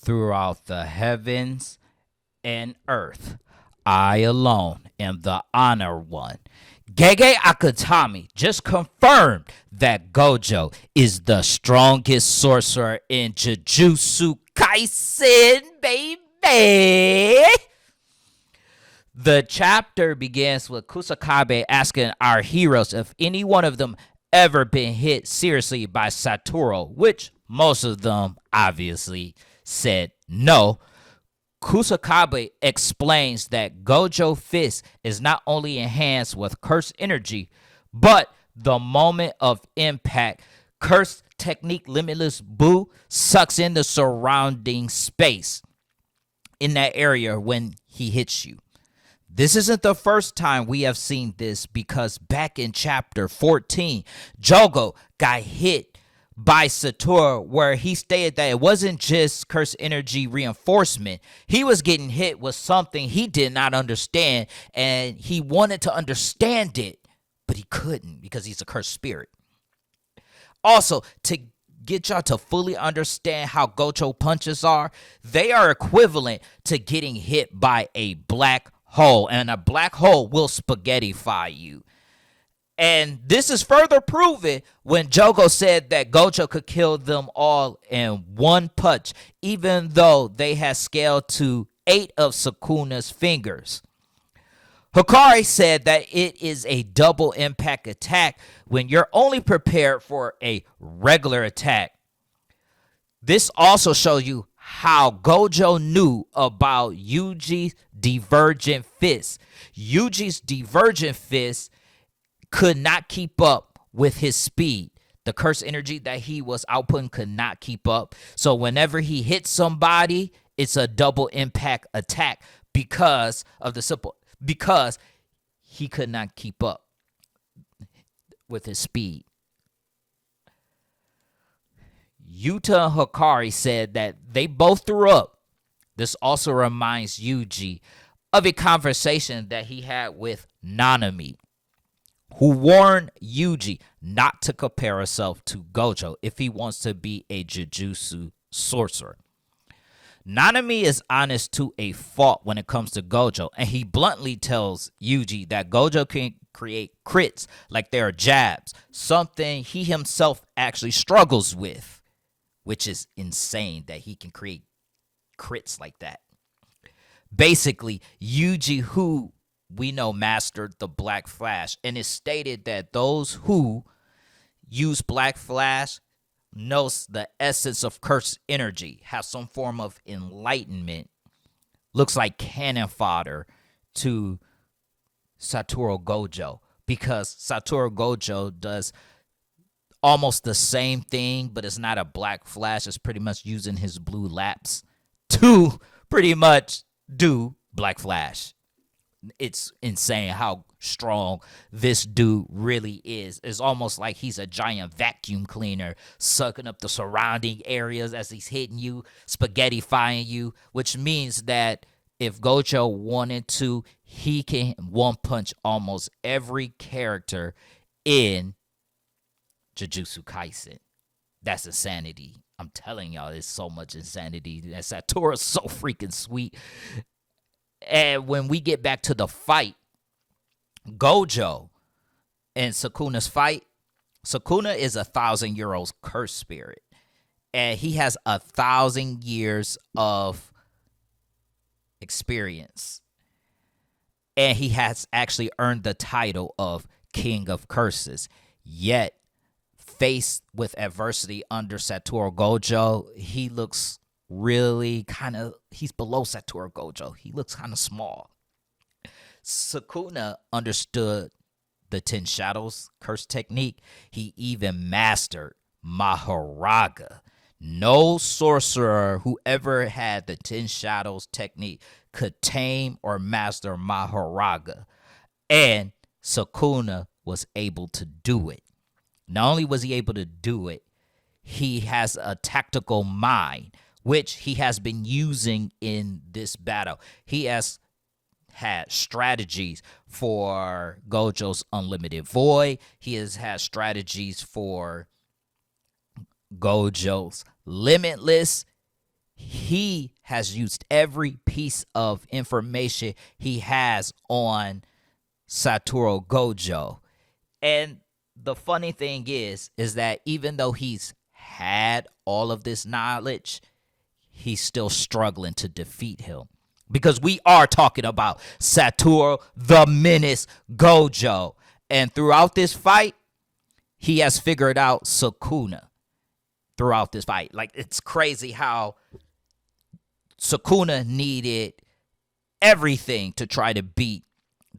throughout the heavens and earth. I alone am the honored one. Gege Akutami just confirmed that Gojo is the strongest sorcerer in Jujutsu Kaisen, baby. The chapter begins with Kusakabe asking our heroes if any one of them ever been hit seriously by Satoru, which most of them obviously said no. Kusakabe explains that Gojo Fist is not only enhanced with cursed energy, but the moment of impact, cursed technique Limitless Boo sucks in the surrounding space in that area when he hits you. This isn't the first time we have seen this, because back in chapter 14, Jogo got hit by Satoru, where he stated that it wasn't just cursed energy reinforcement. He was getting hit with something he did not understand, and he wanted to understand it, but he couldn't because he's a cursed spirit. Also, to get y'all to fully understand how Gojo punches are, they are equivalent to getting hit by a black hole, and a black hole will spaghettify you. And this is further proven when Jogo said that Gojo could kill them all in one punch, even though they had scaled to 8 of Sukuna's fingers. Hikari said that it is a double impact attack when you're only prepared for a regular attack. This also shows you how Gojo knew about Yuji's divergent fist. Yuji's divergent fist could not keep up with his speed. The cursed energy that he was outputting could not keep up. So whenever he hits somebody, it's a double impact attack because he could not keep up with his speed. Yuta and Hikari said that they both threw up. This also reminds Yuji of a conversation that he had with Nanami, who warned Yuji not to compare himself to Gojo if he wants to be a Jujutsu sorcerer. Nanami is honest to a fault when it comes to Gojo, and he bluntly tells Yuji that Gojo can create crits like they are jabs, something he himself actually struggles with, which is insane that he can create crits like that. Basically, Yuji, who we know mastered the Black Flash, and it's stated that those who use Black Flash knows the essence of cursed energy, have some form of enlightenment, looks like cannon fodder to Satoru Gojo, because Satoru Gojo does almost the same thing, but it's not a Black Flash. It's pretty much using his blue laps to pretty much do Black Flash. It's insane how strong this dude really is. It's almost like he's a giant vacuum cleaner, sucking up the surrounding areas as he's hitting you, spaghettifying you, which means that if Gojo wanted to, he can one punch almost every character in Jujutsu Kaisen. That's insanity. I'm telling y'all, there's so much insanity. And Satoru's so freaking sweet. And when we get back to the fight, Gojo and Sukuna's fight, Sukuna is 1,000-year-old cursed spirit. And he has 1,000 years of experience. And he has actually earned the title of King of Curses. Yet, faced with adversity under Satoru Gojo, he looks really he's below Satoru Gojo. He looks kind of small. Sukuna understood the 10 Shadows curse technique. He even mastered Mahoraga. No sorcerer who ever had the 10 Shadows technique could tame or master Mahoraga. And Sukuna was able to do it. Not only was he able to do it, he has a tactical mind, which he has been using in this battle. He has had strategies for Gojo's Unlimited Void. He has had strategies for Gojo's Limitless. he has used every piece of information he has on Satoru Gojo. And the funny thing is that even though he's had all of this knowledge, he's still struggling to defeat him. Because we are talking about Satoru the Menace Gojo. And throughout this fight, he has figured out Sukuna throughout this fight. Like, it's crazy how Sukuna needed everything to try to beat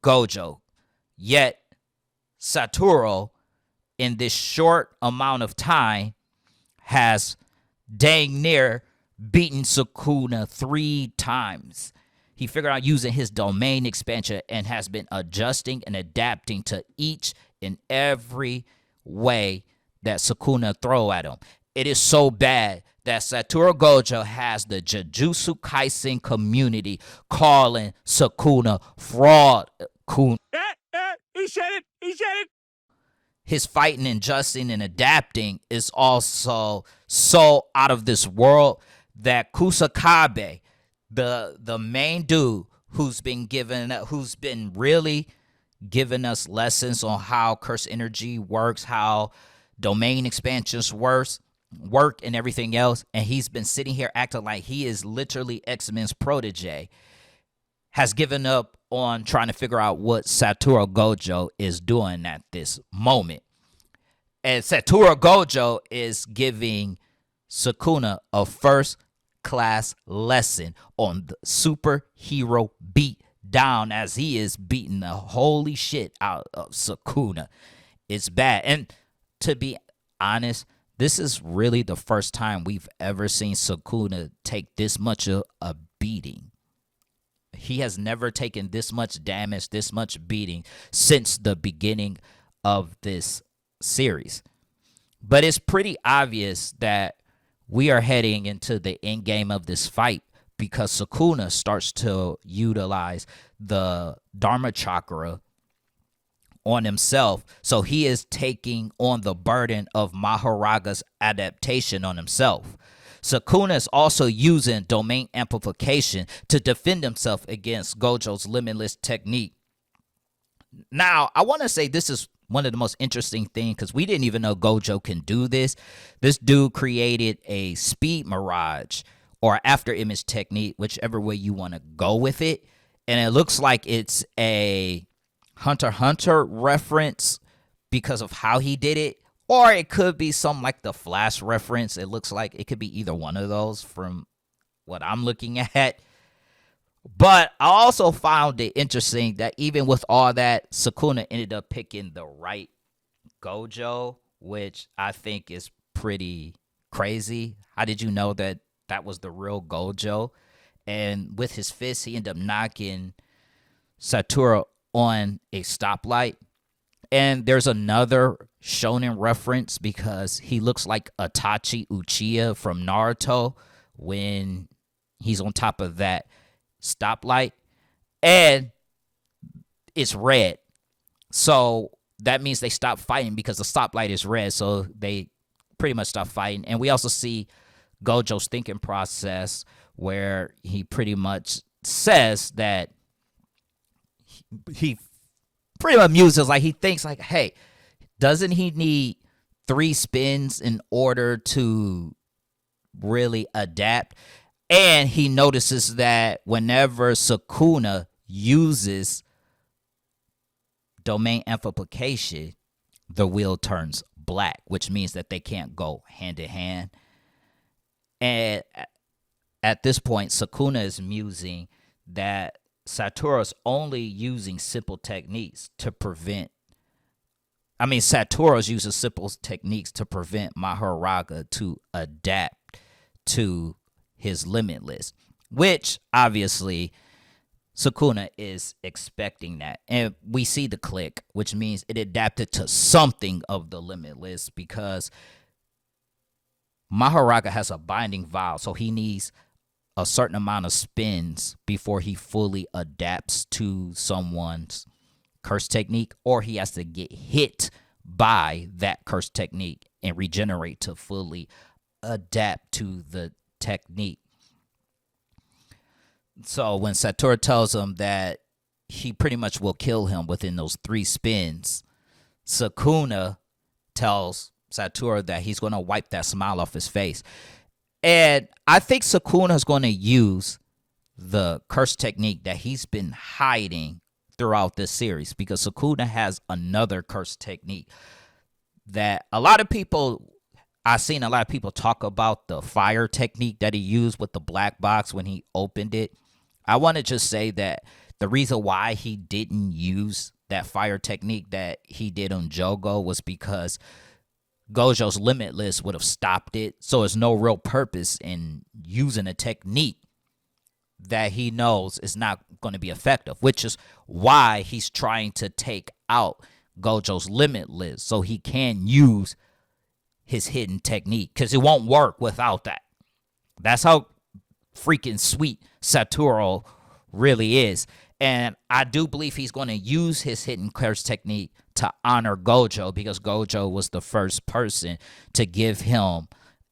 Gojo. Yet, Satoru, in this short amount of time, has dang near beaten Sukuna 3 times. He figured out using his domain expansion and has been adjusting and adapting to each and every way that Sukuna throw at him. It is so bad that Satoru Gojo has the Jujutsu Kaisen community calling Sukuna fraud. He said it. He said it. His fighting and adjusting and adapting is also so out of this world that Kusakabe, the main dude who's been really giving us lessons on how curse energy works, how domain expansions work and everything else, and he's been sitting here acting like he is literally X-Men's protege, has given up on trying to figure out what Satoru Gojo is doing at this moment. And Satoru Gojo is giving Sukuna a first-class lesson on the superhero beat down as he is beating the holy shit out of Sukuna. It's bad. And to be honest, this is really the first time we've ever seen Sukuna take this much of a beating. He has never taken this much damage, this much beating since the beginning of this series. But it's pretty obvious that we are heading into the end game of this fight because Sukuna starts to utilize the Dharma Chakra on himself. So he is taking on the burden of Maharaga's adaptation on himself. Sukuna is also using domain amplification to defend himself against Gojo's limitless technique. Now, I want to say this is one of the most interesting things because we didn't even know Gojo can do this. This dude created a speed mirage or after image technique, whichever way you want to go with it. And it looks like it's a Hunter x Hunter reference because of how he did it. Or it could be something like the Flash reference. It looks like it could be either one of those from what I'm looking at. But I also found it interesting that even with all that, Sukuna ended up picking the right Gojo, which I think is pretty crazy. How did you know that that was the real Gojo? And with his fist, he ended up knocking Satoru on a stoplight. And there's another shonen reference because he looks like Itachi Uchiha from Naruto when he's on top of that stoplight. And it's red. So that means they stop fighting because the stoplight is red. So they pretty much stop fighting. And we also see Gojo's thinking process where he pretty much says that he pretty much muses, like he thinks like, hey, doesn't he need 3 spins in order to really adapt? And he notices that whenever Sukuna uses domain amplification, the wheel turns black, which means that they can't go hand in hand. And at this point, Sukuna is musing that Satoru's only using simple techniques to prevent. Satoru's using simple techniques to prevent Maharaga to adapt to his limitless, which obviously Sukuna is expecting that. And we see the click, which means it adapted to something of the limitless because Maharaga has a binding vow, so he needs a certain amount of spins before he fully adapts to someone's curse technique, or he has to get hit by that curse technique and regenerate to fully adapt to the technique. So when Satoru tells him that he pretty much will kill him within those 3 spins, Sukuna tells Satoru that he's going to wipe that smile off his face. And I think Sukuna is going to use the curse technique that he's been hiding throughout this series, because Sukuna has another curse technique that I've seen a lot of people talk about, the fire technique that he used with the black box when he opened it. I want to just say that the reason why he didn't use that fire technique that he did on Jogo was because Gojo's Limitless would have stopped it. So there's no real purpose in using a technique that he knows is not going to be effective, which is why he's trying to take out Gojo's Limitless so he can use his hidden technique, because it won't work without that. That's how freaking sweet Satoru really is. And I do believe he's going to use his hidden curse technique to honor Gojo, because Gojo was the first person to give him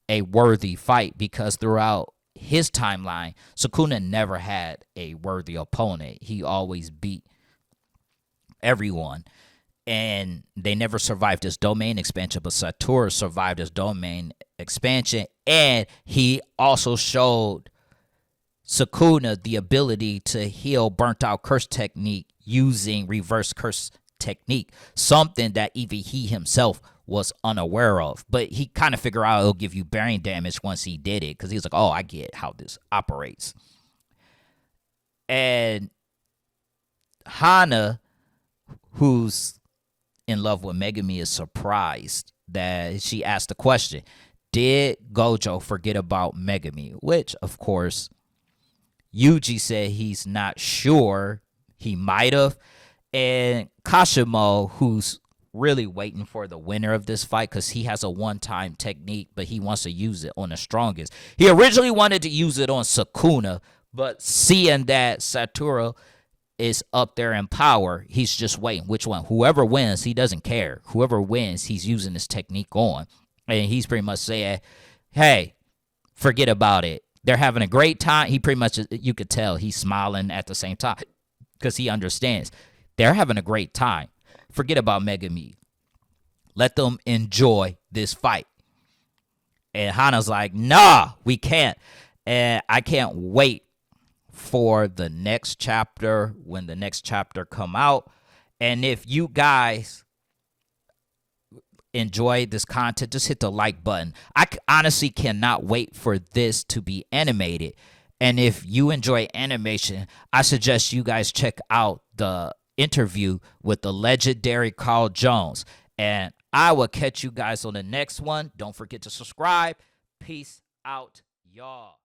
a worthy fight, because throughout his timeline, Sukuna never had a worthy opponent. He always beat everyone. And they never survived his domain expansion, but Satoru survived his domain expansion. And he also showed Sukuna the ability to heal burnt out curse technique using reverse curse technique, something that even he himself was unaware of. But he kind of figured out it'll give you brain damage once he did it, because he was like, oh, I get how this operates. And Hana, who's in love with Megumi, is surprised that she asked the question, did Gojo forget about Megumi? Which, of course, Yuji said he's not sure. He might have. And Kashimo, who's really waiting for the winner of this fight, because he has a one-time technique, but he wants to use it on the strongest. He originally wanted to use it on Sukuna, but seeing that Satoru is up there in power, he's just waiting. Which one? Whoever wins, he doesn't care. Whoever wins, he's using this technique on. And he's pretty much saying, hey, forget about it. They're having a great time. He pretty much, you could tell he's smiling at the same time, because he understands. They're having a great time. Forget about Megumi. Let them enjoy this fight. And Hana's like, nah, we can't. And I can't wait for the next chapter, when the next chapter come out. And if you guys enjoy this content, just hit the like button. I honestly cannot wait for this to be animated. And if you enjoy animation, I suggest you guys check out the interview with the legendary Carl Jones. And I will catch you guys on the next one. Don't forget to subscribe. Peace out, y'all.